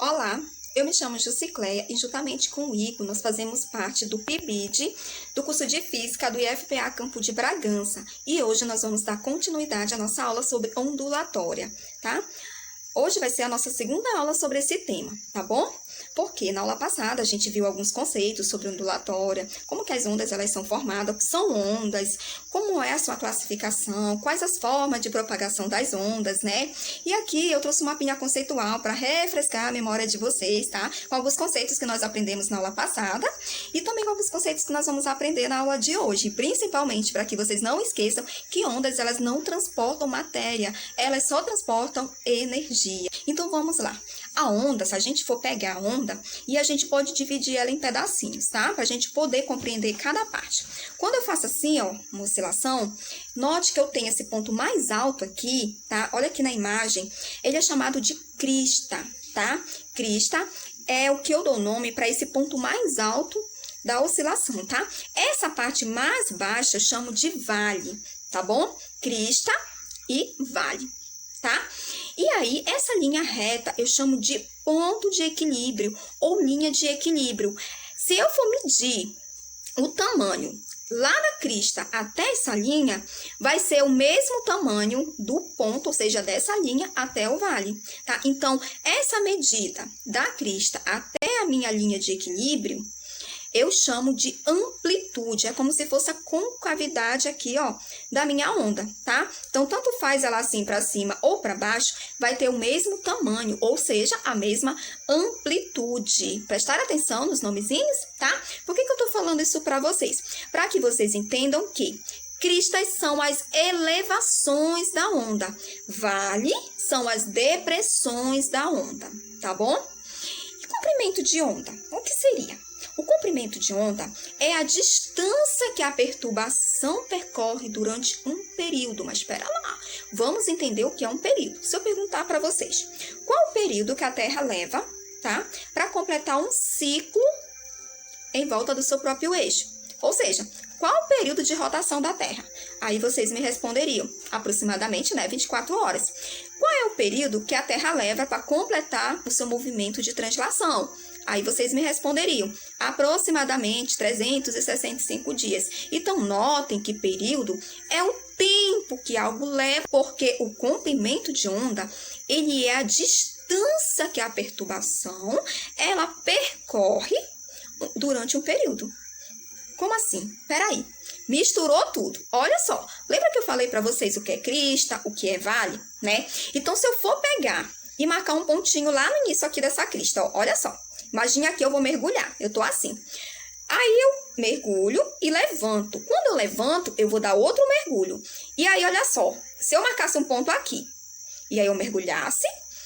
Olá, eu me chamo Jucicleia e juntamente com o Igor nós fazemos parte do PIBID, do curso de Física do IFPA Campo de Bragança. E hoje nós vamos dar continuidade à nossa aula sobre ondulatória, tá? Hoje vai ser a nossa segunda aula sobre esse tema, tá bom? Porque na aula passada a gente viu alguns conceitos sobre ondulatória, como que as ondas elas são formadas, o que são ondas, como é a sua classificação, quais as formas de propagação das ondas, né? E aqui eu trouxe uma mapinha conceitual para refrescar a memória de vocês, tá? Com alguns conceitos que nós aprendemos na aula passada e também com alguns conceitos que nós vamos aprender na aula de hoje, principalmente para que vocês não esqueçam que ondas elas não transportam matéria, elas só transportam energia. Então vamos lá. A onda, se a gente for pegar a onda, e a gente pode dividir ela em pedacinhos, tá? Pra gente poder compreender cada parte. Quando eu faço assim, ó, uma oscilação, note que eu tenho esse ponto mais alto aqui, tá? Olha aqui na imagem, ele é chamado de crista, tá? Crista é o que eu dou nome para esse ponto mais alto da oscilação, tá? Essa parte mais baixa eu chamo de vale, tá bom? Crista e vale, tá? E aí, essa linha reta eu chamo de ponto de equilíbrio ou linha de equilíbrio. Se eu for medir o tamanho lá da crista até essa linha, vai ser o mesmo tamanho do ponto, ou seja, dessa linha até o vale, tá? Então, essa medida da crista até a minha linha de equilíbrio, eu chamo de amplitude, é como se fosse a concavidade aqui, ó, da minha onda, tá? Então, tanto faz ela assim para cima ou para baixo, vai ter o mesmo tamanho, ou seja, a mesma amplitude. Prestar atenção nos nomezinhos, tá? Por que eu tô falando isso para vocês? Para que vocês entendam que cristas são as elevações da onda, vale são as depressões da onda, tá bom? E comprimento de onda, o que seria? O comprimento de onda é a distância que a perturbação percorre durante um período. Mas espera lá, vamos entender o que é um período. Se eu perguntar para vocês, qual o período que a Terra leva, tá, para completar um ciclo em volta do seu próprio eixo? Ou seja, qual o período de rotação da Terra? Aí vocês me responderiam, aproximadamente, né, 24 horas. Qual é o período que a Terra leva para completar o seu movimento de translação? Aí vocês me responderiam, aproximadamente 365 dias. Então, notem que período é o tempo que algo leva, porque o comprimento de onda, ele é a distância que a perturbação, ela percorre durante um período. Como assim? Peraí, misturou tudo. Olha só, lembra que eu falei para vocês o que é crista, o que é vale, né? Então, se eu for pegar e marcar um pontinho lá no início aqui dessa crista, ó, olha só. Imagina que eu vou mergulhar, eu tô assim. Aí eu mergulho e levanto. Quando eu levanto, eu vou dar outro mergulho. E aí, olha só, se eu marcasse um ponto aqui, e aí eu mergulhasse,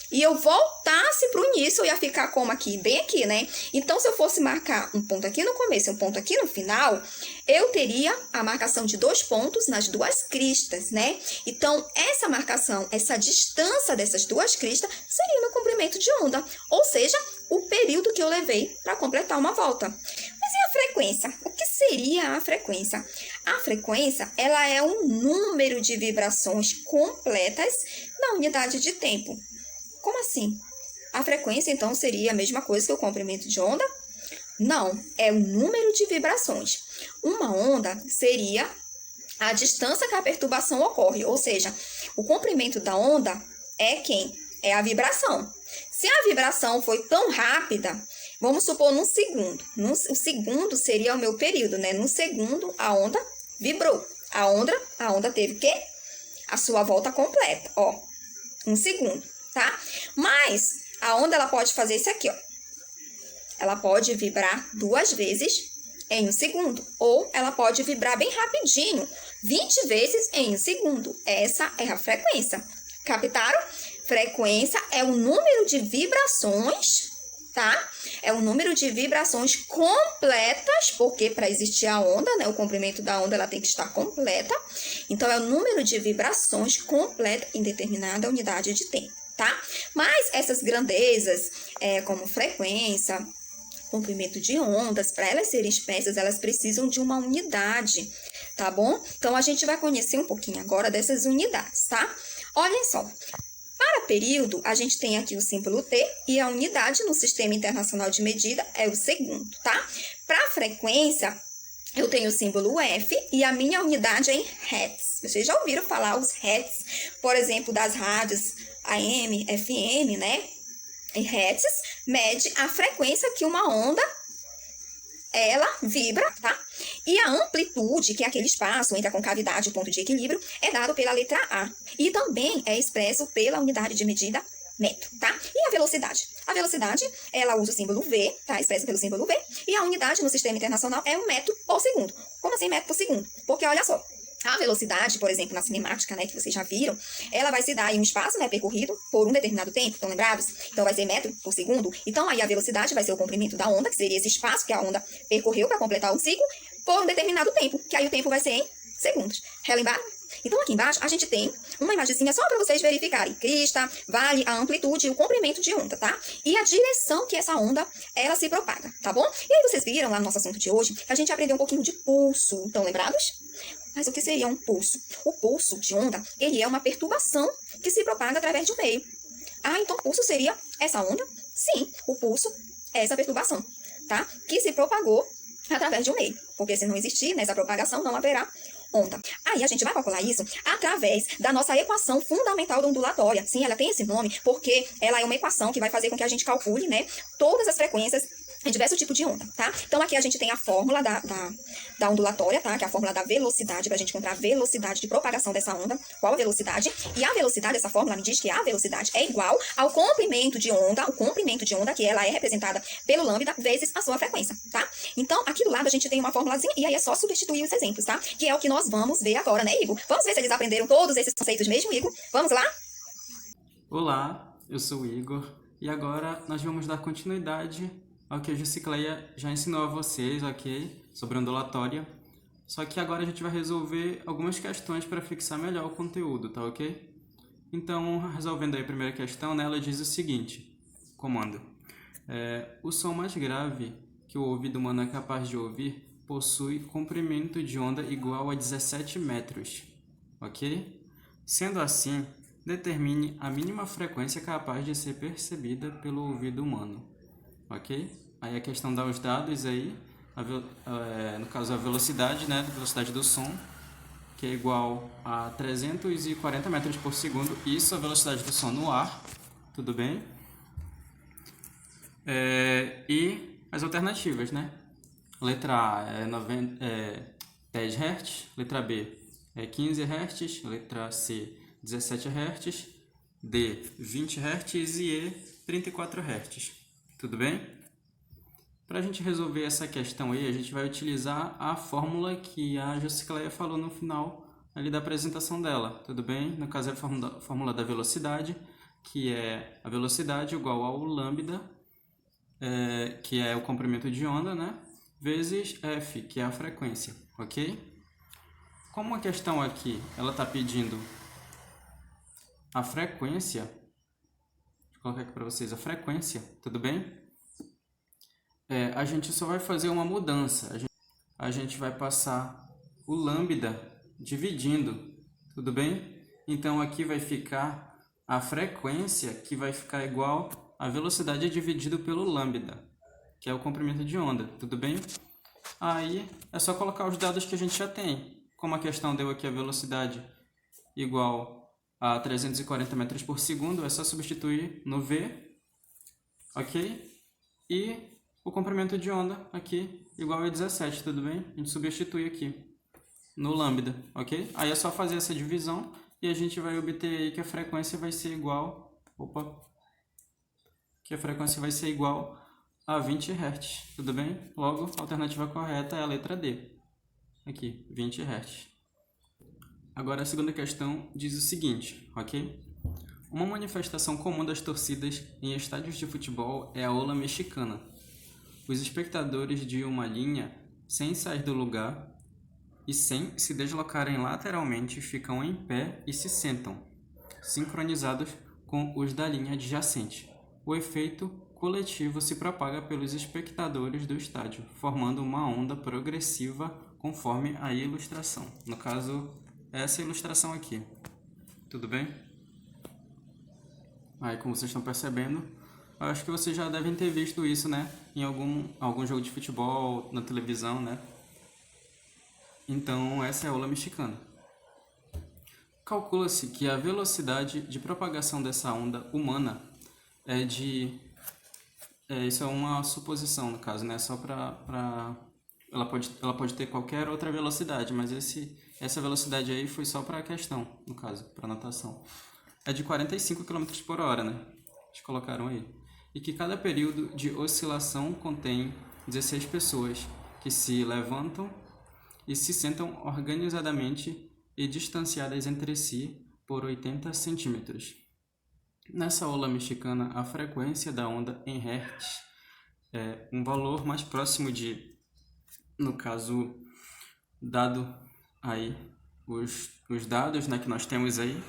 e eu voltasse pro início, eu ia ficar como aqui, bem aqui, né? Então, se eu fosse marcar um ponto aqui no começo e um ponto aqui no final, eu teria a marcação de 2 pontos nas 2 cristas, né? Então, essa marcação, essa distância dessas 2 cristas, seria o meu comprimento de onda. Ou seja, o período que eu levei para completar uma volta. Mas e a frequência? O que seria a frequência? A frequência, ela é um número de vibrações completas na unidade de tempo. Como assim? A frequência, então, seria a mesma coisa que o comprimento de onda? Não, é o número de vibrações. Uma onda seria a distância que a perturbação ocorre, ou seja, o comprimento da onda é quem? É a vibração. Se a vibração foi tão rápida, vamos supor num segundo. O segundo seria o meu período, né? Num segundo, a onda vibrou. A onda teve o quê? A sua volta completa, ó. 1 segundo. Tá? Mas a onda ela pode fazer isso aqui, ó. Ela pode vibrar 2 vezes em 1 segundo, ou ela pode vibrar bem rapidinho, 20 vezes em 1 segundo. Essa é a frequência. Captaram? Frequência é o número de vibrações, tá? É o número de vibrações completas, porque para existir a onda, né, o comprimento da onda ela tem que estar completa. Então é o número de vibrações completa em determinada unidade de tempo. Tá? Mas essas grandezas, como frequência, comprimento de ondas, para elas serem expressas, elas precisam de uma unidade, tá bom? Então, a gente vai conhecer um pouquinho agora dessas unidades, tá? Olhem só, Para período, a gente tem aqui o símbolo T e a unidade no Sistema Internacional de Medida é o segundo, tá? Para frequência, eu tenho o símbolo F e a minha unidade é em Hertz. Vocês já ouviram falar os Hertz, por exemplo, das rádios AM, FM, né? Em Hertz, mede a frequência que uma onda ela vibra, tá? E a amplitude, que é aquele espaço entre a concavidade e o ponto de equilíbrio, é dado pela letra A. E também é expresso pela unidade de medida metro, tá? E a velocidade? A velocidade, ela usa o símbolo V, tá? Expressa pelo símbolo V. E a unidade no Sistema Internacional é um metro por segundo. Como assim metro por segundo? Porque olha só, a velocidade, por exemplo, na cinemática, né, que vocês já viram, ela vai se dar em um espaço, né, percorrido por um determinado tempo, estão lembrados? Então, vai ser metro por segundo. Então, aí a velocidade vai ser o comprimento da onda, que seria esse espaço que a onda percorreu para completar o ciclo, por um determinado tempo, que aí o tempo vai ser em segundos. Relembraram? Então, aqui embaixo, a gente tem uma imagenzinha só para vocês verificarem. Crista, vale, a amplitude e o comprimento de onda, tá? E a direção que essa onda, ela se propaga, tá bom? E aí, vocês viram lá no nosso assunto de hoje, que a gente aprendeu um pouquinho de pulso. Estão lembrados? Mas o que seria um pulso? O pulso de onda, ele é uma perturbação que se propaga através de um meio. Ah, então o pulso seria essa onda? Sim, o pulso é essa perturbação, tá? Que se propagou através de um meio. Porque se não existir nessa propagação, não haverá onda. Aí a gente vai calcular isso através da nossa equação fundamental da ondulatória. Sim, ela tem esse nome porque ela é uma equação que vai fazer com que a gente calcule, né, todas as frequências em diversos tipos de onda, tá? Então, aqui a gente tem a fórmula da ondulatória, tá? Que é a fórmula da velocidade, pra gente encontrar a velocidade de propagação dessa onda. Qual a velocidade? E a velocidade, essa fórmula me diz que a velocidade é igual ao comprimento de onda, o comprimento de onda, que ela é representada pelo lambda, vezes a sua frequência, tá? Então, aqui do lado a gente tem uma formulazinha, e aí é só substituir os exemplos, tá? Que é o que nós vamos ver agora, né, Igor? Vamos ver se eles aprenderam todos esses conceitos mesmo, Igor? Vamos lá? Olá, eu sou o Igor, e agora nós vamos dar continuidade ao que a Jussicleia já ensinou a vocês, ok? Sobre ondulatória. Só que agora a gente vai resolver algumas questões para fixar melhor o conteúdo, tá ok? Então, resolvendo aí a primeira questão, né, ela diz o seguinte, comando. O som mais grave que o ouvido humano é capaz de ouvir possui comprimento de onda igual a 17 metros, ok? Sendo assim, determine a mínima frequência capaz de ser percebida pelo ouvido humano, ok? Aí a questão dá os dados aí, no caso a velocidade, né, a velocidade do som, que é igual a 340 metros por segundo, isso a velocidade do som no ar, tudo bem? E as alternativas, né? Letra A é 10 Hz, letra B é 15 Hz, letra C 17 Hz, D 20 Hz e E 34 Hz, tudo bem? Para a gente resolver essa questão aí, a gente vai utilizar a fórmula que a Jussicleia falou no final ali da apresentação dela, tudo bem? No caso é a fórmula da velocidade, que é a velocidade igual ao lambda, que é o comprimento de onda, né? Vezes F, que é a frequência, ok? Como a questão aqui, ela está pedindo a frequência, vou colocar aqui para vocês a frequência, tudo bem? A gente só vai fazer uma mudança. A gente vai passar o lambda dividindo, tudo bem? Então, aqui vai ficar a frequência, que vai ficar igual a velocidade dividido pelo lambda, que é o comprimento de onda, tudo bem? Aí, é só colocar os dados que a gente já tem. Como a questão deu aqui a velocidade igual a 340 metros por segundo, é só substituir no V, ok? E o comprimento de onda aqui igual a 17, tudo bem? A gente substitui aqui no lambda, ok? Aí é só fazer essa divisão e a gente vai obter aí que a frequência vai ser igual... que a frequência vai ser igual a 20 Hz, tudo bem? Logo, a alternativa correta é a letra D. Aqui, 20 Hz. Agora a segunda questão diz o seguinte, ok? Uma manifestação comum das torcidas em estádios de futebol é a ola mexicana. Os espectadores de uma linha, sem sair do lugar e sem se deslocarem lateralmente, ficam em pé e se sentam, sincronizados com os da linha adjacente. O efeito coletivo se propaga pelos espectadores do estádio, formando uma onda progressiva conforme a ilustração. No caso, essa ilustração aqui. Tudo bem? Aí, como vocês estão percebendo, eu acho que vocês já devem ter visto isso, né? Em algum jogo de futebol, na televisão, né? Então, essa é a ola mexicana. Calcula-se que a velocidade de propagação dessa onda humana é de... isso é uma suposição, no caso, né? Só para... Ela pode ter qualquer outra velocidade, mas essa velocidade aí foi só para a questão, no caso, para a natação. É de 45 km por hora, né? Eles colocaram aí. E que cada período de oscilação contém 16 pessoas que se levantam e se sentam organizadamente e distanciadas entre si por 80 centímetros. Nessa ola mexicana, a frequência da onda em Hertz é um valor mais próximo de, no caso, dado aí os dados, né, que nós temos aí,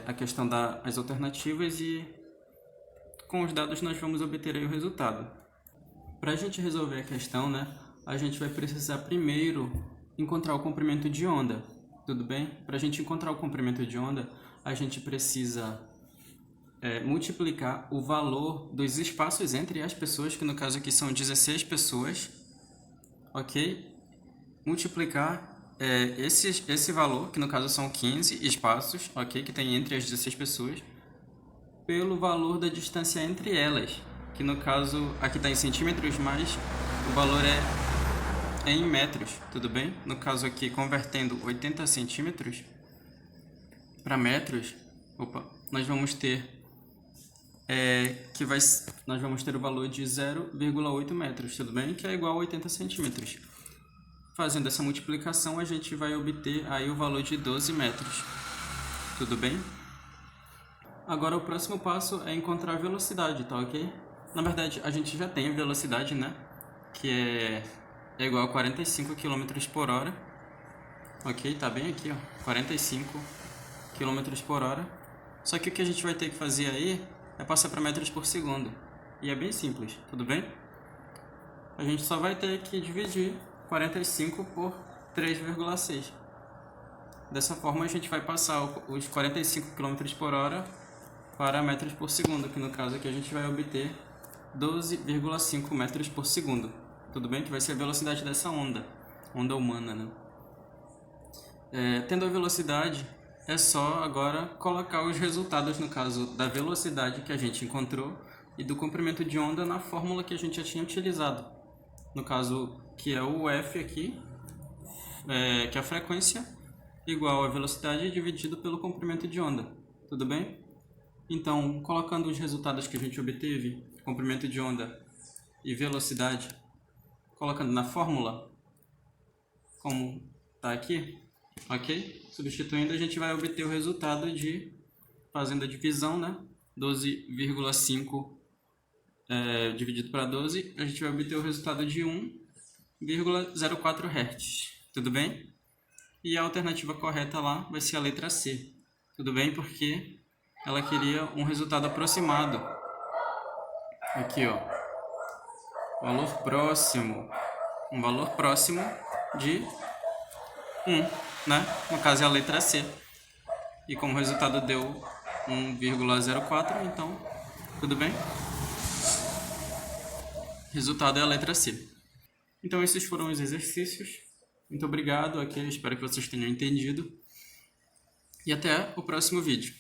a questão das alternativas, e com os dados nós vamos obter aí o resultado. Para a gente resolver a questão, né, a gente vai precisar primeiro encontrar o comprimento de onda, tudo bem? Para a gente encontrar o comprimento de onda, a gente precisa multiplicar o valor dos espaços entre as pessoas, que no caso aqui são 16 pessoas, ok? Multiplicar esse valor, que no caso são 15 espaços, ok? Que tem entre as 16 pessoas, pelo valor da distância entre elas, que no caso aqui está em centímetros, mas o valor é em metros, tudo bem? No caso aqui, convertendo 80 centímetros para metros, nós vamos ter nós vamos ter o valor de 0,8 metros, tudo bem? Que é igual a 80 centímetros. Fazendo essa multiplicação, a gente vai obter aí o valor de 12 metros, tudo bem? Agora o próximo passo é encontrar a velocidade, tá ok? Na verdade, a gente já tem a velocidade, né? Que é igual a 45 km por hora, ok? Tá bem aqui, ó, 45 km por hora. Só que o que a gente vai ter que fazer aí é passar para metros por segundo. E é bem simples, tudo bem? A gente só vai ter que dividir 45 por 3,6. Dessa forma a gente vai passar os 45 km por hora para metros por segundo, que no caso aqui a gente vai obter 12,5 metros por segundo. Tudo bem? Que vai ser a velocidade dessa onda humana, né? Tendo a velocidade, é só agora colocar os resultados, no caso da velocidade que a gente encontrou e do comprimento de onda, na fórmula que a gente já tinha utilizado. No caso, que é o F aqui, que é a frequência, igual a velocidade dividido pelo comprimento de onda. Tudo bem? Então, colocando os resultados que a gente obteve, comprimento de onda e velocidade, colocando na fórmula, como está aqui, ok? Substituindo, a gente vai obter o resultado de, fazendo a divisão, né? 12,5 dividido para 12, a gente vai obter o resultado de 1,04 Hz. Tudo bem? E a alternativa correta lá vai ser a letra C. Tudo bem? Porque ela queria um resultado aproximado. Aqui, ó. Valor próximo. Um valor próximo de 1, né? No caso é a letra C. E como o resultado deu 1,04, então tudo bem? Resultado é a letra C. Então esses foram os exercícios. Muito obrigado, espero que vocês tenham entendido. E até o próximo vídeo.